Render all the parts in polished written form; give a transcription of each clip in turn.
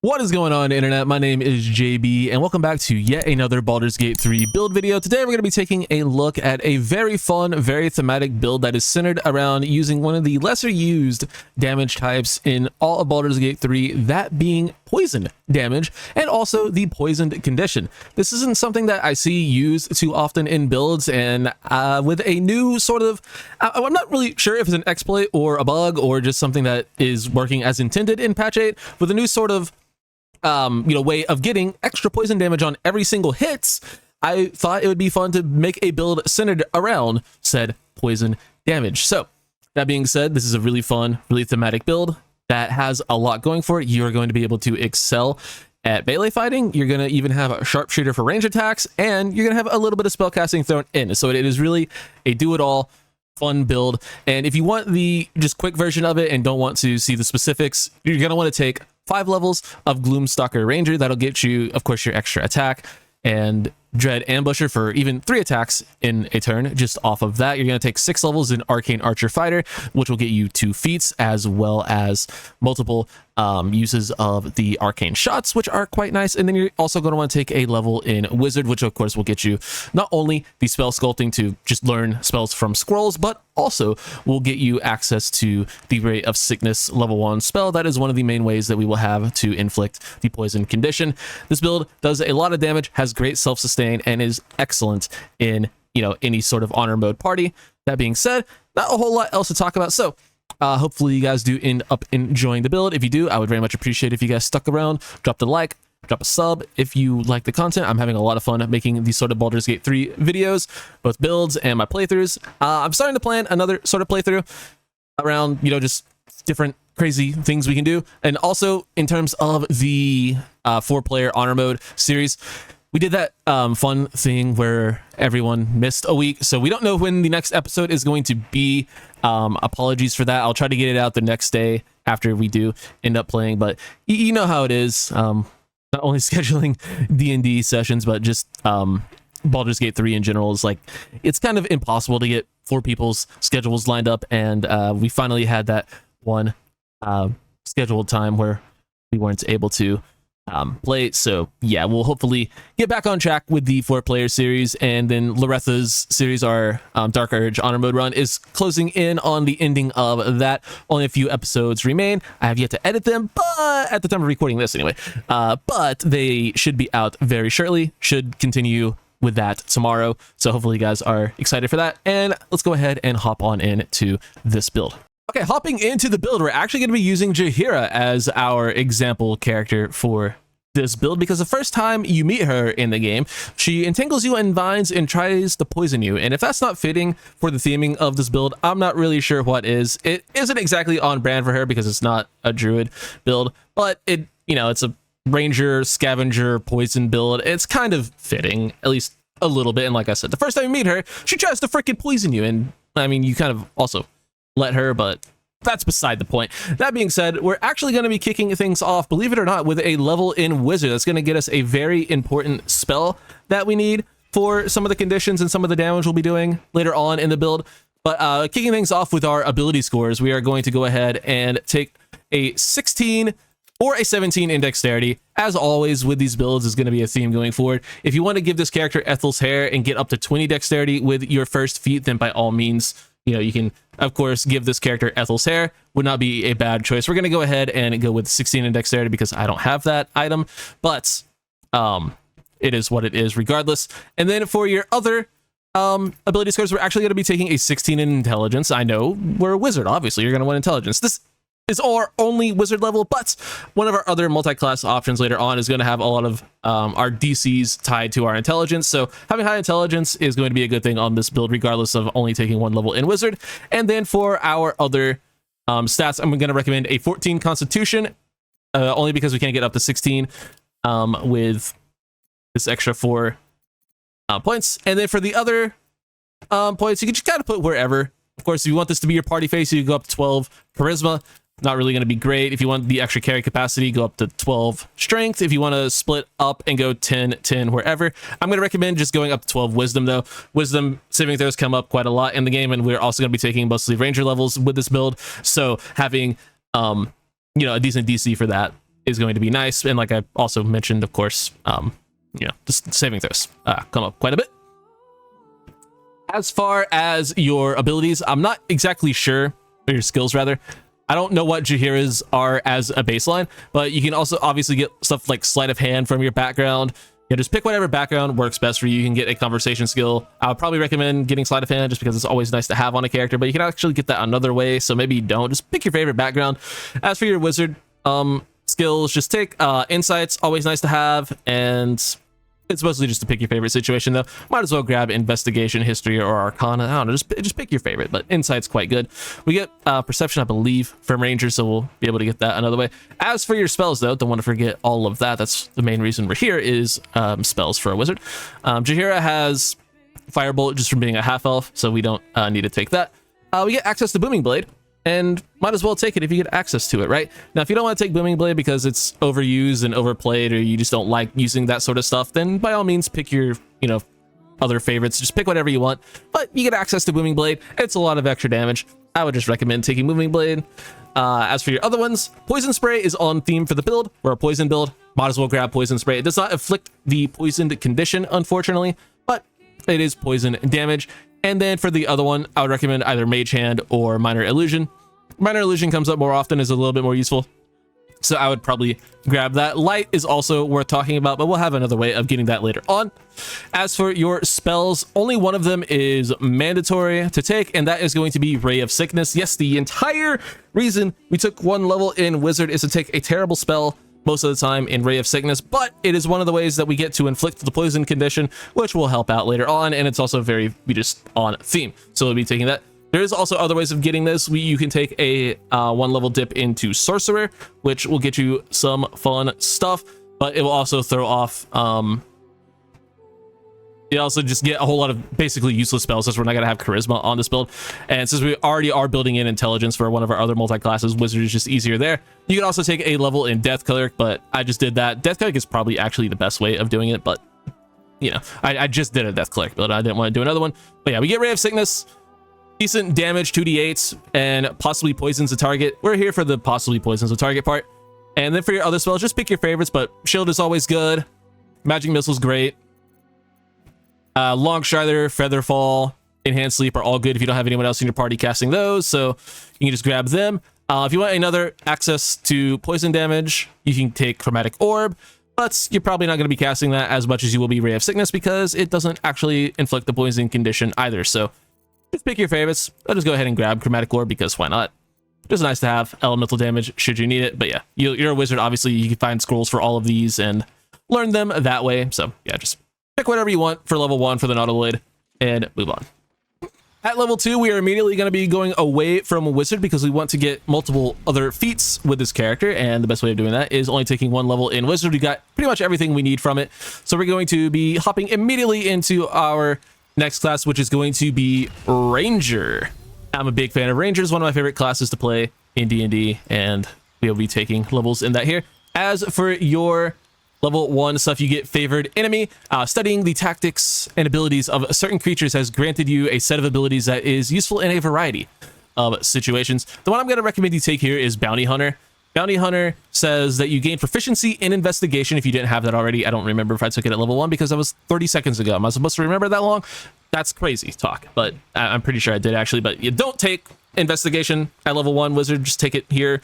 What is going on, internet? My name is JB and welcome back to yet another Baldur's Gate 3 build video. Today we're going to be taking a look at a very fun, very thematic build that is centered around using one of the lesser used damage types in all of Baldur's Gate 3, that being poison damage and also the poisoned condition. This isn't something that I see used too often in builds, and with a new sort of, I'm not really sure if it's an exploit or a bug or just something that is working as intended in patch 8, with a new sort of way of getting extra poison damage on every single hits. I thought it would be fun to make a build centered around said poison damage. So that being said, this is a really fun, really thematic build that has a lot going for it. You're going to be able to excel at melee fighting. You're going to even have a sharpshooter for range attacks, and you're going to have a little bit of spellcasting thrown in. So it is really a do-it-all fun build. And if you want the just quick version of it and don't want to see the specifics, you're going to want to take 5 levels of Gloom Stalker Ranger. That'll get you, of course, your extra attack, and Dread Ambusher for even 3 attacks in a turn. Just off of that, you're going to take 6 levels in Arcane Archer Fighter, which will get you 2 feats, as well as multiple uses of the arcane shots, which are quite nice. And then you're also going to want to take a level in Wizard, which of course will get you not only the spell sculpting to just learn spells from scrolls, but also will get you access to the Ray of Sickness level 1 spell. That is one of the main ways that we will have to inflict the poison condition. This build does a lot of damage, has great self-sustain, and is excellent in any sort of honor mode party. That being said, not a whole lot else to talk about, so hopefully you guys do end up enjoying the build. If you do, I would very much appreciate if you guys stuck around, dropped a like, drop a sub if you like the content. I'm having a lot of fun making these sort of Baldur's Gate 3 videos, both builds and my playthroughs. I'm starting to plan another sort of playthrough around, just different crazy things we can do. And also in terms of the 4-player honor mode series, we did that fun thing where everyone missed a week, so we don't know when the next episode is going to be. Apologies for that. I'll try to get it out the next day after we do end up playing, but you know how it is. Not only scheduling D&D sessions, but just Baldur's Gate 3 in general is like, it's kind of impossible to get 4 people's schedules lined up, and we finally had that one scheduled time where we weren't able to play. So yeah, we'll hopefully get back on track with the 4-player series, and then Loretha's series, our Dark Urge honor mode run, is closing in on the ending of that. Only a few episodes remain. I have yet to edit them, but at the time of recording this anyway, but they should be out very shortly. Should continue with that tomorrow, so hopefully you guys are excited for that. And let's go ahead and hop on into this build. Okay, hopping into the build, we're actually going to be using Jaheira as our example character for this build, because the first time you meet her in the game, she entangles you in vines and tries to poison you. And if that's not fitting for the theming of this build, I'm not really sure what is. It isn't exactly on brand for her because it's not a druid build, but it's a ranger scavenger poison build. It's kind of fitting, at least a little bit. And like I said, the first time you meet her, she tries to freaking poison you, and I mean, you kind of also let her, but that's beside the point. That being said, we're actually going to be kicking things off, believe it or not, with a level in Wizard. That's going to get us a very important spell that we need for some of the conditions and some of the damage we'll be doing later on in the build. But kicking things off with our ability scores, we are going to go ahead and take a 16 or a 17 in dexterity. As always with these builds, is going to be a theme going forward. If you want to give this character Ethel's Hair and get up to 20 dexterity with your first feat, then by all means, you can, of course, give this character Ethel's Hair. Would not be a bad choice. We're going to go ahead and go with 16 in dexterity because I don't have that item, but it is what it is regardless. And then for your other ability scores, we're actually going to be taking a 16 in intelligence. I know we're a wizard, obviously you're going to want intelligence. This is our only wizard level, but one of our other multi-class options later on is going to have a lot of our DCs tied to our intelligence. So having high intelligence is going to be a good thing on this build, regardless of only taking 1 level in wizard. And then for our other stats, I'm going to recommend a 14 constitution, only because we can't get up to 16 with this extra 4 points. And then for the other points, you can just kind of put wherever. Of course, if you want this to be your party face, you go up to 12 charisma. Not really going to be great. If you want the extra carry capacity, go up to 12 strength. If you want to split up and go 10 wherever, I'm going to recommend just going up to 12 wisdom, though. Wisdom saving throws come up quite a lot in the game, and we're also going to be taking mostly ranger levels with this build, so having a decent DC for that is going to be nice. And like I also mentioned, of course, just saving throws come up quite a bit. As far as your abilities, I'm not exactly sure, or your skills rather. I don't know what Jaheira's are as a baseline, but you can also obviously get stuff like sleight of hand from your background. Yeah, just pick whatever background works best for you. You can get a conversation skill. I would probably recommend getting sleight of hand just because it's always nice to have on a character, but you can actually get that another way, so maybe you don't. Just pick your favorite background. As for your wizard skills, just take insights, always nice to have, and it's mostly just to pick your favorite situation though. Might as well grab investigation, history, or arcana. I don't know, just pick your favorite, but insight's quite good. We get perception, I believe, from rangers, so we'll be able to get that another way. As for your spells though, don't want to forget all of that. That's the main reason we're here, is spells for a wizard. Jaheira has firebolt just from being a half elf, so we don't need to take that. We get access to booming blade, and might as well take it if you get access to it, right? Now, if you don't want to take booming blade because it's overused and overplayed, or you just don't like using that sort of stuff, then by all means pick your, other favorites. Just pick whatever you want, but you get access to booming blade. It's a lot of extra damage. I would just recommend taking booming blade. As for your other ones, poison spray is on theme for the build. We're a poison build. Might as well grab poison spray. It does not inflict the poisoned condition, unfortunately, but it is poison damage. And then for the other one, I would recommend either Mage Hand or Minor Illusion. Minor Illusion comes up more often, is a little bit more useful, so I would probably grab that. Light is also worth talking about, but we'll have another way of getting that later on. As for your spells, only one of them is mandatory to take, and that is going to be Ray of Sickness. Yes, the entire reason we took one level in Wizard is to take a terrible spell most of the time in Ray of Sickness, but it is one of the ways that we get to inflict the poison condition, which will help out later on, and it's also very just on theme, so we'll be taking that. There is also other ways of getting this. You can take a one level dip into Sorcerer, which will get you some fun stuff, but it will also throw off you also just get a whole lot of basically useless spells, since we're not going to have charisma on this build. And since we already are building in intelligence for one of our other multi-classes, wizard is just easier there. You can also take a level in Death Cleric, but I just did that. Death Cleric is probably actually the best way of doing it, but I just did a Death Cleric build. I didn't want to do another one. But yeah, we get Ray of Sickness, decent damage, 2d8s, and possibly poisons the target. We're here for the possibly poisons the target part. And then for your other spells, just pick your favorites, but Shield is always good. Magic Missile's great. Long Strider, Featherfall, Enhanced Sleep are all good if you don't have anyone else in your party casting those, so you can just grab them. If you want another access to poison damage, you can take Chromatic Orb, but you're probably not going to be casting that as much as you will be Ray of Sickness, because it doesn't actually inflict the poison condition either. So just pick your favorites. I'll just go ahead and grab Chromatic Orb, because why not? Just nice to have elemental damage should you need it. But yeah, you're a wizard, obviously you can find scrolls for all of these and learn them that way. So yeah, just pick whatever you want for level 1 for the Nautiloid and move on. At level 2, we are immediately going to be going away from a wizard, because we want to get multiple other feats with this character, and the best way of doing that is only taking one level in wizard. We got pretty much everything we need from it, so we're going to be hopping immediately into our next class, which is going to be Ranger. I'm a big fan of Rangers, one of my favorite classes to play in D&D, and we'll be taking levels in that here. As for your level 1 stuff, you get Favored Enemy. Studying the tactics and abilities of certain creatures has granted you a set of abilities that is useful in a variety of situations. The one I'm going to recommend you take here is Bounty Hunter. Bounty Hunter says that you gain proficiency in investigation if you didn't have that already. I don't remember if I took it at level 1, because that was 30 seconds ago. Am I supposed to remember that long? That's crazy talk, but I'm pretty sure I did actually. But you don't take investigation at level 1 wizard, just take it here.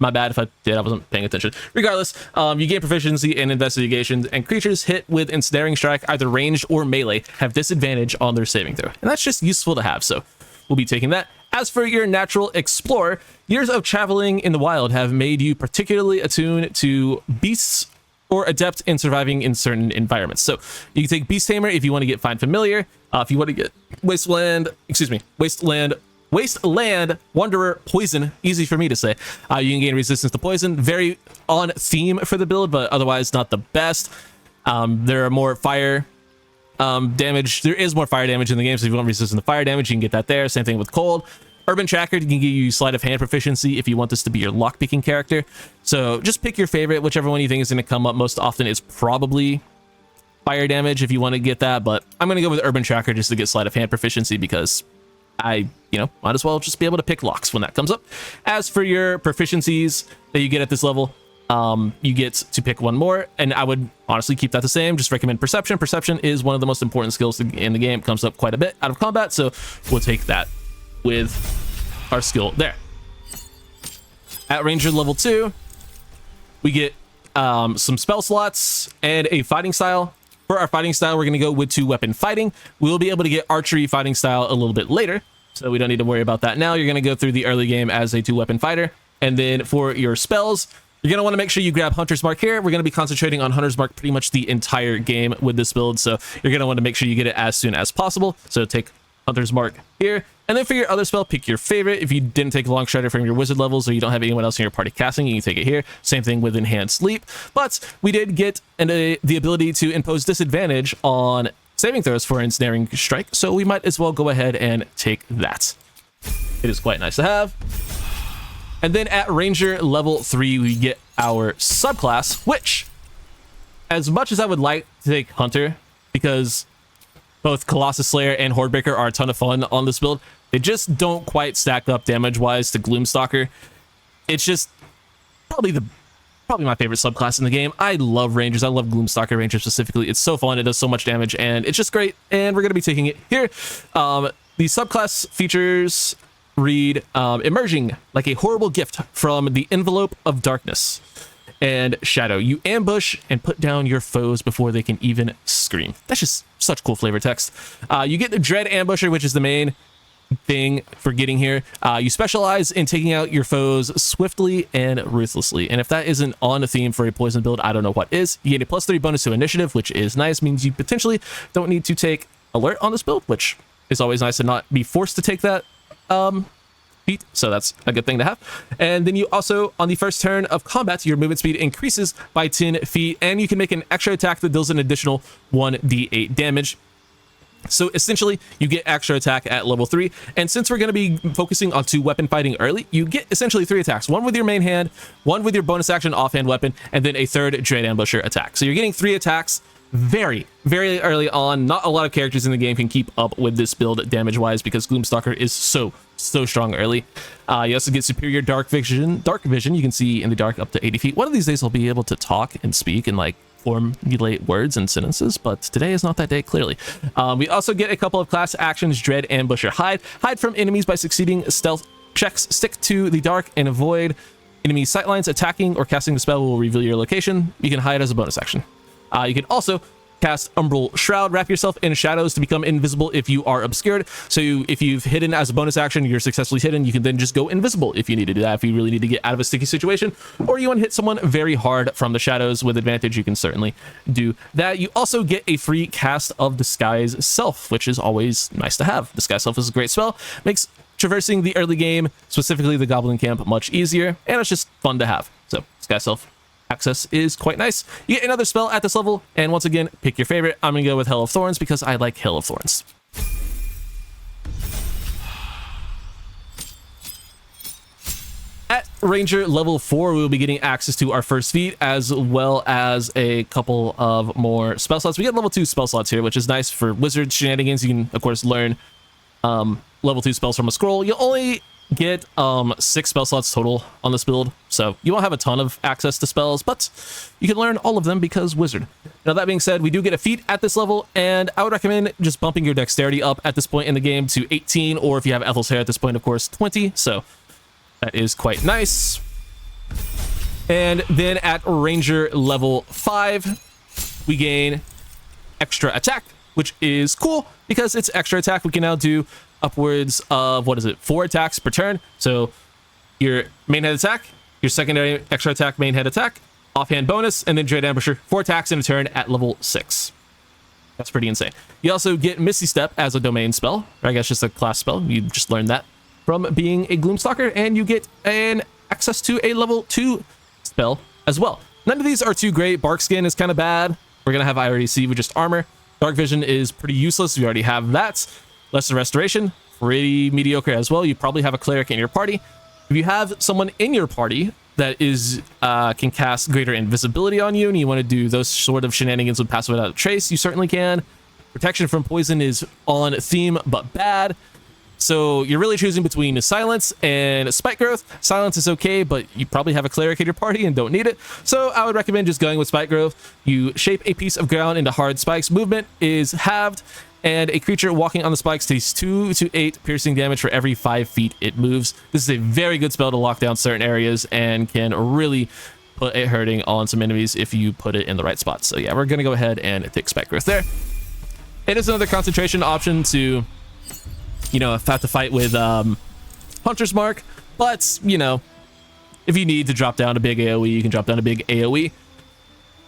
My bad if I did, I wasn't paying attention. Regardless, you gain proficiency in investigations, and creatures hit with ensnaring strike, either ranged or melee, have disadvantage on their saving throw, and that's just useful to have, so we'll be taking that. As for your natural explorer, years of traveling in the wild have made you particularly attuned to beasts or adept in surviving in certain environments. So you can take Beast Tamer if you want to get Find Familiar. If you want to get Wasteland Wanderer Poison, easy for me to say. You can gain resistance to poison, very on theme for the build, but otherwise not the best. There are more fire damage. There is more fire damage in the game, so if you want resistance to fire damage, you can get that there. Same thing with cold. Urban Tracker can give you sleight of hand proficiency if you want this to be your lockpicking character. So just pick your favorite. Whichever one you think is going to come up most often is probably fire damage if you want to get that, but I'm going to go with Urban Tracker just to get sleight of hand proficiency, because I, might as well just be able to pick locks when that comes up. As for your proficiencies that you get at this level, you get to pick one more, and I would honestly keep that the same. Just recommend perception. Perception is one of the most important skills in the game. It comes up quite a bit out of combat, so we'll take that with our skill there. At ranger level 2, we get some spell slots and a fighting style. For our fighting style, we're going to go with 2-weapon fighting. We'll be able to get archery fighting style a little bit later, so we don't need to worry about that now. You're going to go through the early game as a 2-weapon fighter. And then for your spells, you're going to want to make sure you grab Hunter's Mark here. We're going to be concentrating on Hunter's Mark pretty much the entire game with this build, so you're going to want to make sure you get it as soon as possible. So take Hunter's Mark here. And then for your other spell, pick your favorite. If you didn't take Long Strider from your wizard levels, or you don't have anyone else in your party casting, you can take it here. Same thing with Enhanced Leap. But we did get the ability to impose disadvantage on saving throws for Ensnaring Strike, so we might as well go ahead and take that. It is quite nice to have. And then at Ranger level 3, we get our subclass, which, as much as I would like to take Hunter, because both Colossus Slayer and Hordebreaker are a ton of fun on this build, they just don't quite stack up damage-wise to Gloom Stalker. It's just probably my favorite subclass in the game. I love Rangers. I love Gloom Stalker Ranger specifically. It's so fun. It does so much damage, and it's just great, and we're going to be taking it here. The subclass features read emerging like a horrible gift from the envelope of darkness and shadow. You ambush and put down your foes before they can even scream. That's just such cool flavor text. You get the Dread Ambusher, which is the main thing for getting here. You specialize in taking out your foes swiftly and ruthlessly, and if that isn't on a theme for a poison build, I don't know what is. You get a +3 bonus to initiative, which is nice. Means you potentially don't need to take alert on this build, which is always nice to not be forced to take that feat, so that's a good thing to have. And then you also, on the first turn of combat, your movement speed increases by 10 feet, and you can make an extra attack that deals an additional 1d8 damage. So essentially, you get extra attack at level 3, and since we're going to be focusing on 2-weapon fighting early, you get essentially 3 attacks. 1 with your main hand, 1 with your bonus action offhand weapon, and then a 3rd Dread Ambusher attack. So you're getting 3 attacks very, very early on. Not a lot of characters in the game can keep up with this build damage-wise, because Gloom Stalker is so strong early. You also get superior dark vision. You can see in the dark up to 80 feet. One of these days I'll be able to talk and speak and like formulate words and sentences, but today is not that day, clearly. We also get a couple of class actions: Dread Ambusher Hide. Hide from enemies by succeeding stealth checks. Stick to the dark and avoid enemy sightlines. Attacking or casting the spell will reveal your location. You can hide as a bonus action. You can also cast Umbral Shroud. Wrap yourself in shadows to become invisible if you are obscured. So if you've hidden as a bonus action, you're successfully hidden, you can then just go invisible if you need to do that. If you really need to get out of a sticky situation, or you want to hit someone very hard from the shadows with advantage, you can certainly do that. You also get a free cast of Disguise Self, which is always nice to have. Disguise Self is a great spell. Makes traversing the early game, specifically the Goblin Camp, much easier, and it's just fun to have. So Disguise Self access is quite nice. You get another spell at this level, and once again, pick your favorite. I'm gonna go with Hell of Thorns because I like Hell of Thorns. At Ranger level 4, we will be getting access to our first feat, as well as a couple of more spell slots. We get level 2 spell slots here, which is nice for wizard shenanigans. You can, of course, learn level 2 spells from a scroll. You'll only get 6 spell slots total on this build, so you won't have a ton of access to spells, but you can learn all of them because wizard. Now, that being said, we do get a feat at this level, and I would recommend just bumping your dexterity up at this point in the game to 18, or if you have Ethel's Hair at this point, of course, 20. So that is quite nice. And then at Ranger level 5, we gain extra attack, which is cool because it's extra attack. We can now do upwards of, 4 attacks per turn. So your main head attack, your secondary extra attack, main head attack, offhand bonus, and then Dread Ambusher, 4 attacks in a turn at level 6. That's pretty insane. You also get Misty Step as a domain spell, or I guess just a class spell. You just learned that from being a Gloom Stalker, and you get an access to a level 2 spell as well. None of these are too great. Bark Skin is kind of bad. We're gonna have IRDC with just armor. Dark Vision is pretty useless. We already have that. Lesser Restoration, pretty mediocre as well. You probably have a cleric in your party. If you have someone in your party that is can cast greater invisibility on you, and you want to do those sort of shenanigans with passive without trace, you certainly can. Protection from poison is on theme but bad. So you're really choosing between silence and spike growth. Silence is okay, but you probably have a cleric in your party and don't need it. So I would recommend just going with spike growth. You shape a piece of ground into hard spikes. Movement is halved, and a creature walking on the spikes takes 2 to 8 piercing damage for every 5 feet it moves. This is a very good spell to lock down certain areas and can really put a hurting on some enemies if you put it in the right spot. So yeah, we're going to go ahead and take spike growth there. It is another concentration option to, you know, have to fight with Hunter's Mark, but, you know, if you need to drop down a big AoE, you can drop down a big AoE.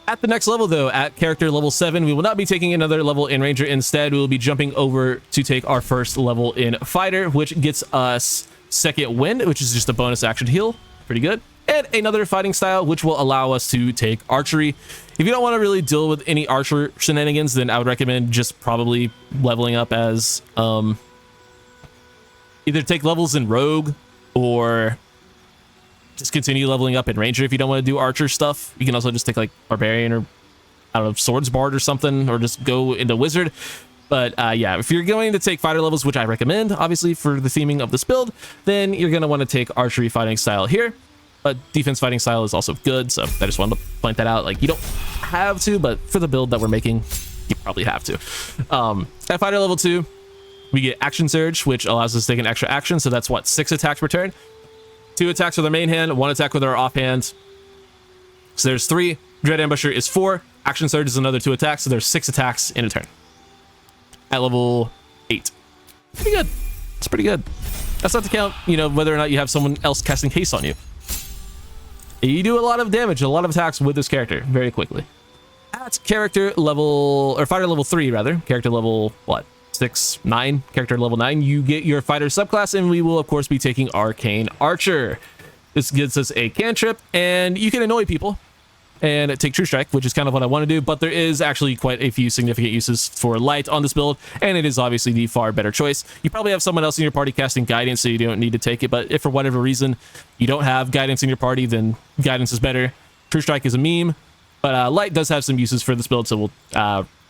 At the next level, though, at character level 7, we will not be taking another level in Ranger. Instead, we will be jumping over to take our first level in Fighter, which gets us Second Wind, which is just a bonus action heal. Pretty good. And another fighting style, which will allow us to take Archery. If you don't want to really deal with any Archer shenanigans, then I would recommend just probably leveling up as... either take levels in Rogue or just continue leveling up in Ranger if you don't want to do Archer stuff. You can also just take like Barbarian or, I don't know, Swords Bard or something, or just go into Wizard. But yeah, if you're going to take fighter levels, which I recommend, obviously, for the theming of this build, then you're going to want to take Archery fighting style here. But defense fighting style is also good, so I just wanted to point that out. Like, you don't have to, but for the build that we're making, you probably have to. At fighter level 2, we get Action Surge, which allows us to take an extra action. So that's what, 6 attacks per turn. 2 attacks with our main hand, 1 attack with our offhand. So there's 3. Dread Ambusher is 4. Action Surge is another 2 attacks. So there's 6 attacks in a turn. At level 8. Pretty good. It's pretty good. That's not to count, you know, whether or not you have someone else casting haste on you. You do a lot of damage, a lot of attacks with this character very quickly. At character level, or fighter level 3 rather, character level, what? 6, 9, character level 9, you get your fighter subclass, and we will of course be taking Arcane Archer. This gives us a cantrip, and you can annoy people and take True Strike, which is kind of what I want to do, but there is actually quite a few significant uses for light on this build, and it is obviously the far better choice. You probably have someone else in your party casting guidance, so you don't need to take it, but if for whatever reason you don't have guidance in your party, then guidance is better. True Strike is a meme, but light does have some uses for this build, so we'll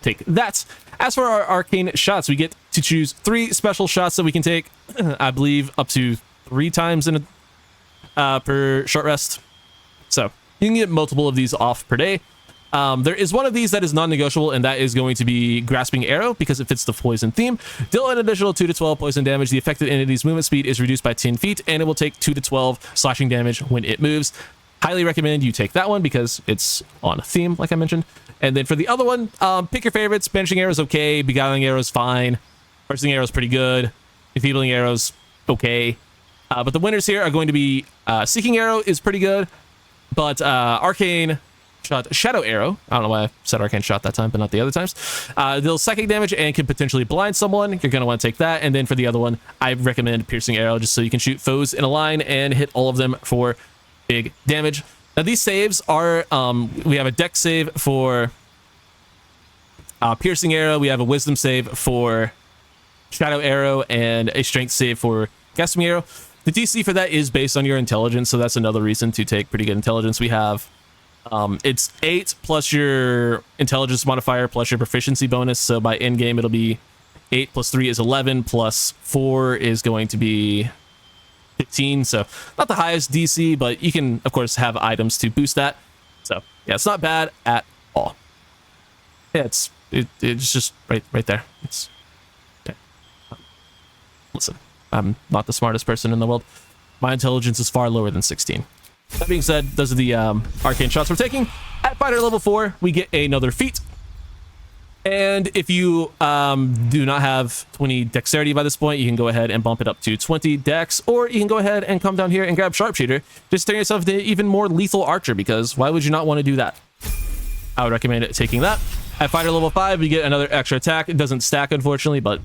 take that. As for our arcane shots, we get to choose 3 special shots that we can take, I believe up to 3 times in a per short rest. So you can get multiple of these off per day. There is one of these that is non-negotiable, and that is going to be Grasping Arrow, because it fits the poison theme. Deal an additional 2 to 12 poison damage. The affected entity's movement speed is reduced by 10 feet, and it will take 2 to 12 slashing damage when it moves. Highly recommend you take that one because it's on theme, like I mentioned. And then for the other one, pick your favorites. Banishing Arrow is okay. Beguiling Arrow is fine. Bursting Arrow is pretty good. Enfeebling Arrow is okay. But the winners here are going to be Seeking Arrow is pretty good. But Arcane Shot, Shadow Arrow, I don't know why I said Arcane Shot that time, but not the other times, deals psychic damage and can potentially blind someone. You're going to want to take that. And then for the other one, I recommend Piercing Arrow, just so you can shoot foes in a line and hit all of them for big damage. Now these saves are, we have a dex save for Piercing Arrow, we have a wisdom save for Shadow Arrow, and a strength save for Gasping Arrow. The DC for that is based on your intelligence, so that's another reason to take pretty good intelligence. We have, it's 8 plus your intelligence modifier plus your proficiency bonus, so by end game it'll be 8 plus 3 is 11, plus 4 is going to be 15, so not the highest DC, but you can of course have items to boost that. So yeah, it's not bad at all. Yeah, it's just right there. It's okay. Listen, I'm not the smartest person in the world. My intelligence is far lower than 16. That being said, those are the arcane shots we're taking. At fighter level 4, we get another feat. And if you do not have 20 dexterity by this point, you can go ahead and bump it up to 20 dex, or you can go ahead and come down here and grab Sharpshooter. Just turn yourself into even more lethal archer, because why would you not want to do that? I would recommend taking that. At fighter level 5, you get another extra attack. It doesn't stack, unfortunately, but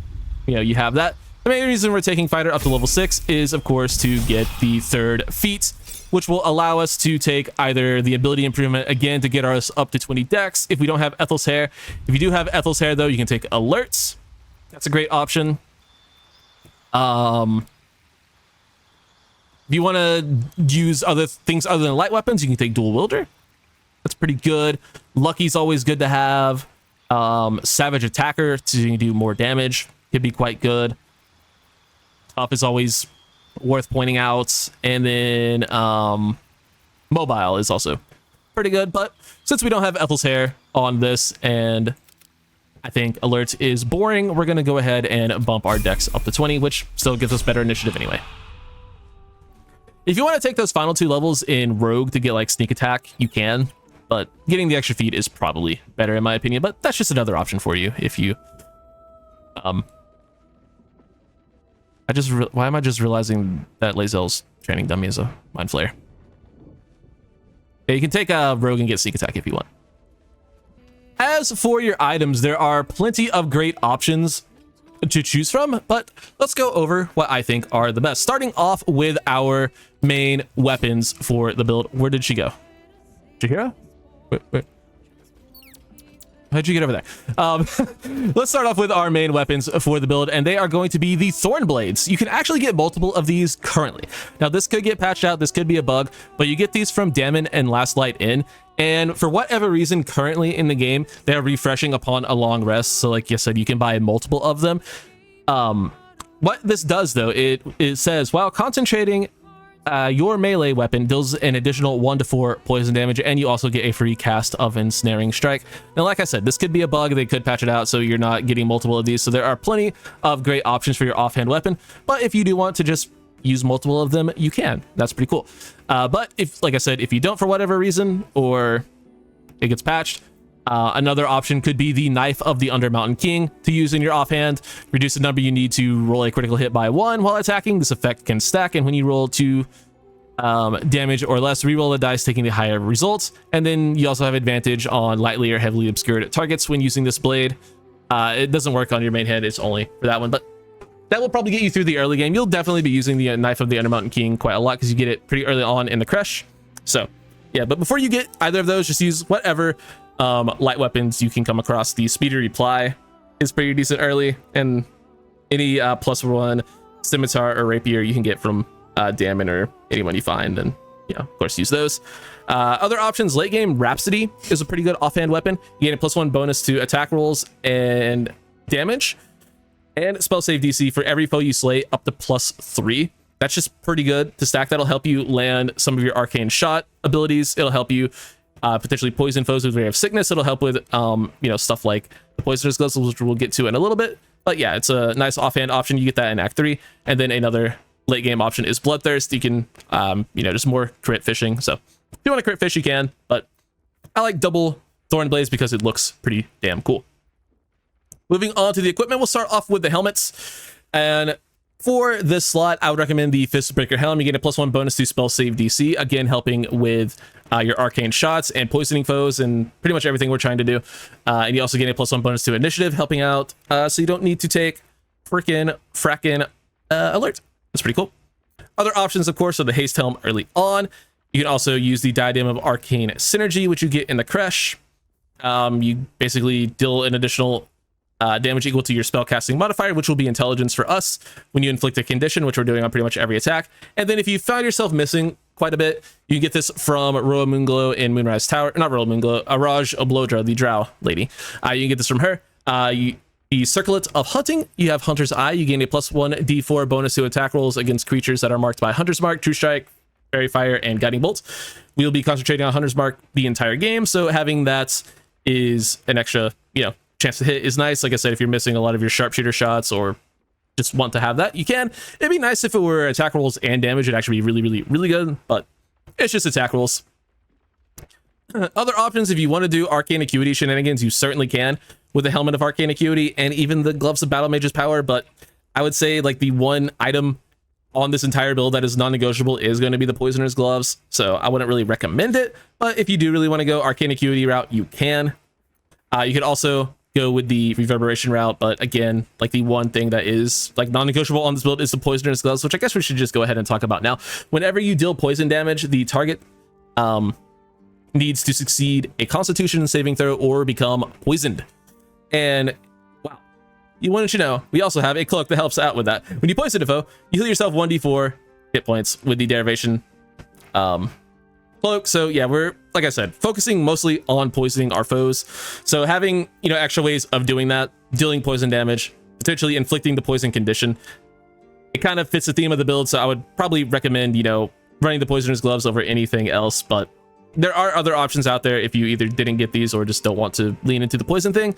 you know, you have that. The main reason we're taking fighter up to level 6 is, of course, to get the third feat, which will allow us to take either the ability improvement, again, to get us up to 20 dex if we don't have Ethel's Hair. If you do have Ethel's Hair, though, you can take alerts. That's a great option. If you want to use other things other than light weapons, you can take Dual Wielder. That's pretty good. Lucky's always good to have. Savage Attacker, so you can do more damage. Could be quite good. Up is always worth pointing out, and then mobile is also pretty good. But since we don't have Ethel's hair on this, and I think alert is boring, we're going to go ahead and bump our dex up to 20, which still gives us better initiative anyway. If you want to take those final 2 levels in rogue to get like sneak attack, you can, but getting the extra feat is probably better in my opinion. But that's just another option for you if you why am I just realizing that Lae'zel's training dummy is a mind flayer? Yeah, you can take a rogue and get sneak attack if you want. As for your items, there are plenty of great options to choose from, but let's go over what I think are the best. Starting off with our main weapons for the build. Where did she go? Jahira? Wait. How'd you get over there? Let's start off with our main weapons for the build, and they are going to be the Thorn Blades. You can actually get multiple of these currently. Now, this could get patched out, this could be a bug, but you get these from Dammon and Last Light Inn, and for whatever reason, currently in the game, they are refreshing upon a long rest, so like you said, you can buy multiple of them. What this does, though, it says, while concentrating your melee weapon deals an additional 1 to 4 poison damage, and you also get a free cast of Ensnaring Strike. Now, like I said, this could be a bug. They could patch it out so you're not getting multiple of these. So there are plenty of great options for your offhand weapon. But if you do want to just use multiple of them, you can. That's pretty cool. But if, like I said, if you don't for whatever reason, or it gets patched, another option could be the Knife of the Undermountain King to use in your offhand. Reduce the number you need to roll a critical hit by 1 while attacking. This effect can stack, and when you roll 2 damage or less, reroll the dice, taking the higher results. And then you also have advantage on lightly or heavily obscured targets when using this blade. It doesn't work on your main head, it's only for that one, but that will probably get you through the early game. You'll definitely be using the Knife of the Undermountain King quite a lot because you get it pretty early on in the Creche. So yeah, but before you get either of those, just use whatever light weapons you can come across. The Speedy Reply is pretty decent early, and any +1 scimitar or rapier you can get from Dammon or anyone you find, and yeah, of course, use those. Other options, late game, Rhapsody is a pretty good offhand weapon. You get a +1 bonus to attack rolls and damage, and spell save DC for every foe you slay up to +3. That's just pretty good to stack. That'll help you land some of your arcane shot abilities. It'll help you potentially poison foes with Ray of Sickness. It'll help with stuff like the Poisoner's Gloves, which we'll get to in a little bit. But yeah, it's a nice offhand option. You get that in Act 3, and then another late game option is Bloodthirst. You can just more crit fishing. So if you want to crit fish, you can, but I like double Thorn Blades because it looks pretty damn cool. Moving on to the equipment, we'll start off with the helmets. And for this slot, I would recommend the Fistbreaker Helm. You get a +1 bonus to spell save DC, again helping with your arcane shots and poisoning foes and pretty much everything we're trying to do. And you also get a +1 bonus to initiative, helping out so you don't need to take frackin' alert. That's pretty cool. Other options, of course, are the Haste Helm early on. You can also use the Diadem of Arcane Synergy, which you get in the Creche. You basically deal an additional damage equal to your spellcasting modifier, which will be intelligence for us when you inflict a condition, which we're doing on pretty much every attack. And then if you found yourself missing quite a bit, you can get this from Roa Moonglow in Moonrise Tower. Not Roa Moonglow, Araj Oblodra, the drow lady. You can get this from her. The Circlet of Hunting, you have Hunter's Eye. You gain a +1 D4 bonus to attack rolls against creatures that are marked by Hunter's Mark, True Strike, Fairy Fire, and Guiding Bolt. We'll be concentrating on Hunter's Mark the entire game, so having that is an extra, chance to hit is nice. Like I said, if you're missing a lot of your sharpshooter shots or just want to have that, you can. It'd be nice if it were attack rolls and damage. It'd actually be really, really, really good, but it's just attack rolls. Other options, if you want to do Arcane Acuity shenanigans, you certainly can with the Helmet of Arcane Acuity and even the Gloves of Battle Mage's Power, but I would say like the one item on this entire build that is non-negotiable is going to be the Poisoner's Gloves, so I wouldn't really recommend it, but if you do really want to go Arcane Acuity route, you can. You could also go with the Reverberation route, but again, like the one thing that is like non-negotiable on this build is the Poisoner's Gloves, which I guess we should just go ahead and talk about now. Whenever you deal poison damage, the target needs to succeed a Constitution saving throw or become poisoned. And wow, you wanted to know, we also have a cloak that helps out with that. When you poison a foe, you heal yourself 1d4 hit points with the derivation cloak. So yeah, we're, like I said, focusing mostly on poisoning our foes. So having, extra ways of doing that, dealing poison damage, potentially inflicting the poison condition, it kind of fits the theme of the build, so I would probably recommend, you know, running the Poisoner's Gloves over anything else. But there are other options out there if you either didn't get these or just don't want to lean into the poison thing.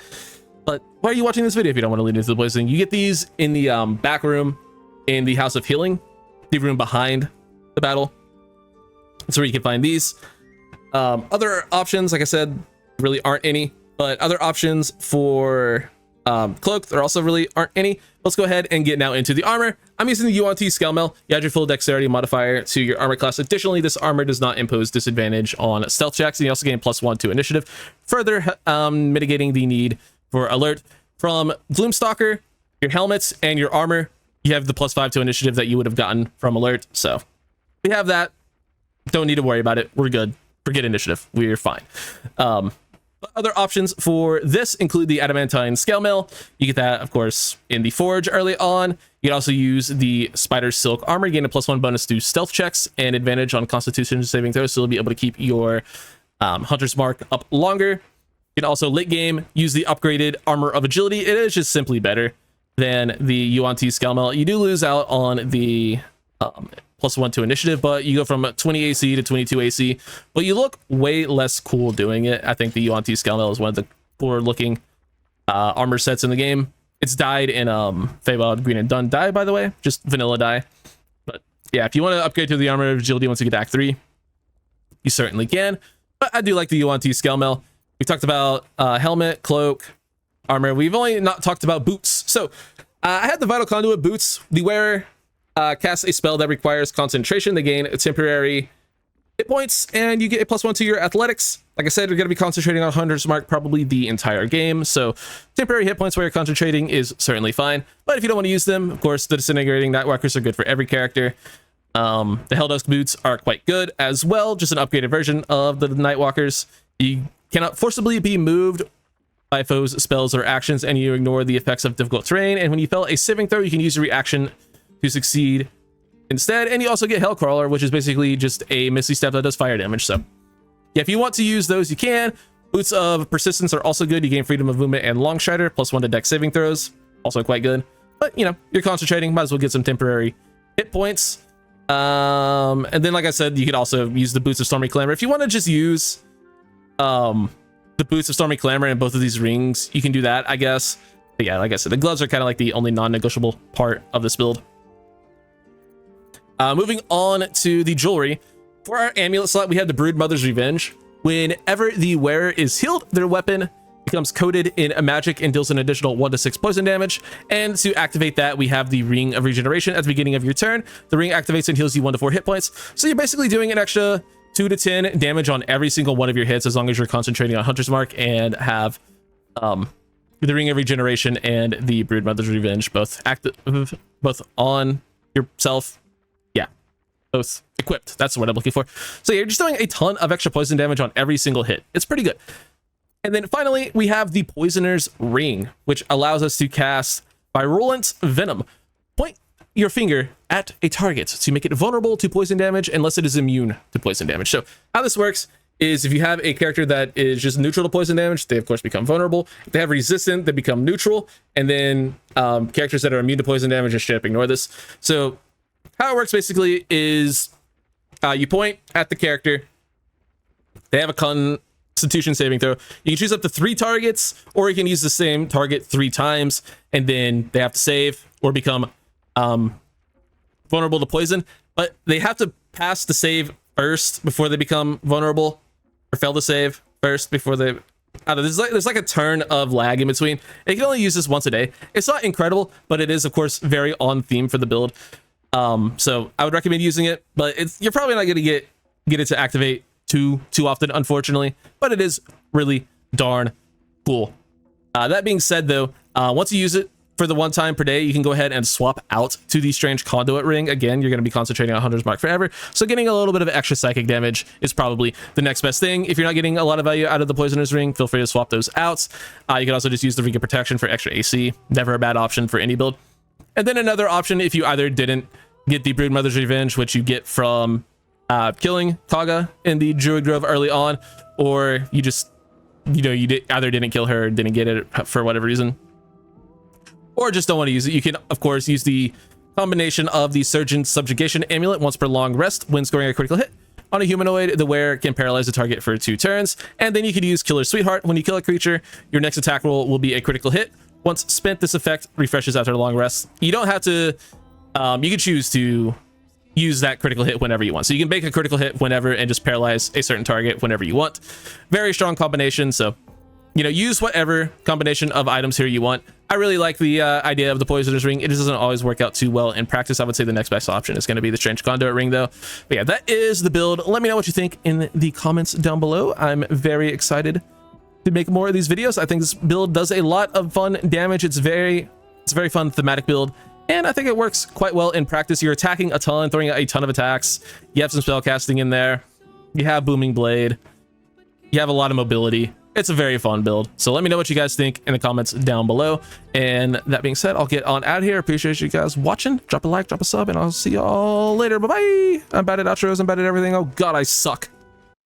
But why are you watching this video if you don't want to lean into the poison thing? You get these in the back room in the House of Healing, the room behind the battle. That's where you can find these. Other options, like I said, really aren't any, but other options for cloak, there also really aren't any. Let's go ahead and get now into the armor. I'm using the UNT Scale Mail. You add your full dexterity modifier to your armor class. Additionally, this armor does not impose disadvantage on stealth checks, and you also gain +1 to initiative, further mitigating the need for alert. From Gloom Stalker, your helmets and your armor, you have the +5 to initiative that you would have gotten from alert. So we have that. Don't need to worry about it. We're good. Forget initiative. We're fine. Other options for this include the Adamantine Scale Mail. You get that, of course, in the Forge early on. You can also use the Spider Silk Armor. You gain a +1 bonus to stealth checks and advantage on Constitution saving throws, so you'll be able to keep your Hunter's Mark up longer. You can also, late game, use the upgraded Armor of Agility. It is just simply better than the UNT Scale Mail. You do lose out on the +1 to initiative, but you go from 20 AC to 22 AC, but you look way less cool doing it. I think the UNT Scale Mail is one of the cooler looking armor sets in the game. It's dyed in Feywild Green and Dun dye, by the way, just vanilla dye. But yeah, if you want to upgrade to the Armor of Agility once you get to Act 3, you certainly can. But I do like the UNT Scale Mail. We talked about helmet, cloak, armor. We've only not talked about boots. So I had the Vital Conduit boots. The wearer casts a spell that requires concentration. They gain temporary hit points, and you get a +1 to your athletics. Like I said, you're going to be concentrating on Hunter's Mark probably the entire game, so temporary hit points where you're concentrating is certainly fine. But if you don't want to use them, of course, the Disintegrating Nightwalkers are good for every character. The Helldusk boots are quite good as well, just an upgraded version of the Nightwalkers. You cannot forcibly be moved by foes' spells or actions, and you ignore the effects of difficult terrain. And when you fail a saving throw, you can use your reaction to succeed instead. And you also get Hellcrawler, which is basically just a Misty Step that does fire damage. So yeah, if you want to use those, you can. Boots of Persistence are also good. You gain freedom of movement and Long Strider, +1 to dex saving throws, also quite good. But you know, you're concentrating, might as well get some temporary hit points. And then, like I said, you could also use the Boots of Stormy Clamor. If you want to just use the Boots of Stormy Clamor in both of these rings, you can do that, I guess. But yeah, like I said, the gloves are kind of like the only non-negotiable part of this build. Moving on to the jewelry. For our amulet slot, we have the Brood Mother's Revenge. Whenever the wearer is healed, their weapon becomes coated in a magic and deals an additional 1 to 6 poison damage. And to activate that, we have the Ring of Regeneration at the beginning of your turn. The ring activates and heals you 1 to 4 hit points. So you're basically doing an extra 2 to 10 damage on every single one of your hits, as long as you're concentrating on Hunter's Mark and have the Ring of Regeneration and the Brood Mother's Revenge both active, both on yourself. Both equipped. That's what I'm looking for. So you're just doing a ton of extra poison damage on every single hit. It's pretty good. And then finally, we have the Poisoner's Ring, which allows us to cast Virulent Venom. Point your finger at a target to make it vulnerable to poison damage unless it is immune to poison damage. So how this works is, if you have a character that is just neutral to poison damage, they of course become vulnerable. If they have resistant, they become neutral. And then characters that are immune to poison damage just straight up ignore this. So how it works basically is you point at the character. They have a Constitution saving throw. You can choose up to 3 targets, or you can use the same target 3 times, and then they have to save or become vulnerable to poison. But they have to pass the save first before they become vulnerable, or fail to save first before they... There's like a turn of lag in between. You can only use this once a day. It's not incredible, but it is, of course, very on theme for the build. So I would recommend using it, but you're probably not going to get it to activate too often, unfortunately, but it is really darn cool. That being said, though, once you use it for the 1 time per day, you can go ahead and swap out to the Strange Conduit Ring. Again, you're going to be concentrating on Hunter's Mark forever, so getting a little bit of extra psychic damage is probably the next best thing. If you're not getting a lot of value out of the Poisoner's Ring, feel free to swap those out. You can also just use the Ring of Protection for extra AC. Never a bad option for any build. And then another option, if you either didn't get the Brood Mother's Revenge, which you get from killing Kaga in the Druid Grove early on, or you just, you either didn't kill her or didn't get it for whatever reason, or just don't want to use it, you can, of course, use the combination of the Surgeon's Subjugation Amulet once per long rest when scoring a critical hit. On a humanoid, the wearer can paralyze the target for 2 turns, and then you could use Killer's Sweetheart. When you kill a creature, your next attack roll will be a critical hit. Once spent, this effect refreshes after a long rest. You don't have to, you can choose to use that critical hit whenever you want. So you can make a critical hit whenever and just paralyze a certain target whenever you want. Very strong combination, so, you know, use whatever combination of items here you want. I really like the idea of the Poisoner's Ring. It just doesn't always work out too well in practice. I would say the next best option is going to be the Strange Conduit Ring, though. But yeah, that is the build. Let me know what you think in the comments down below. I'm very excited to make more of these videos. I think this build does a lot of fun damage. It's a very fun thematic build, and I think it works quite well in practice. You're attacking a ton, throwing out a ton of attacks. You have some spell casting in there. You have Booming Blade. You have a lot of mobility. It's a very fun build. So let me know what you guys think in the comments down below. And that being said, I'll get on out of here. Appreciate you guys watching. Drop a like, drop a sub, and I'll see y'all later. Bye-bye. I'm bad at outros. I'm bad at everything. Oh, God, I suck.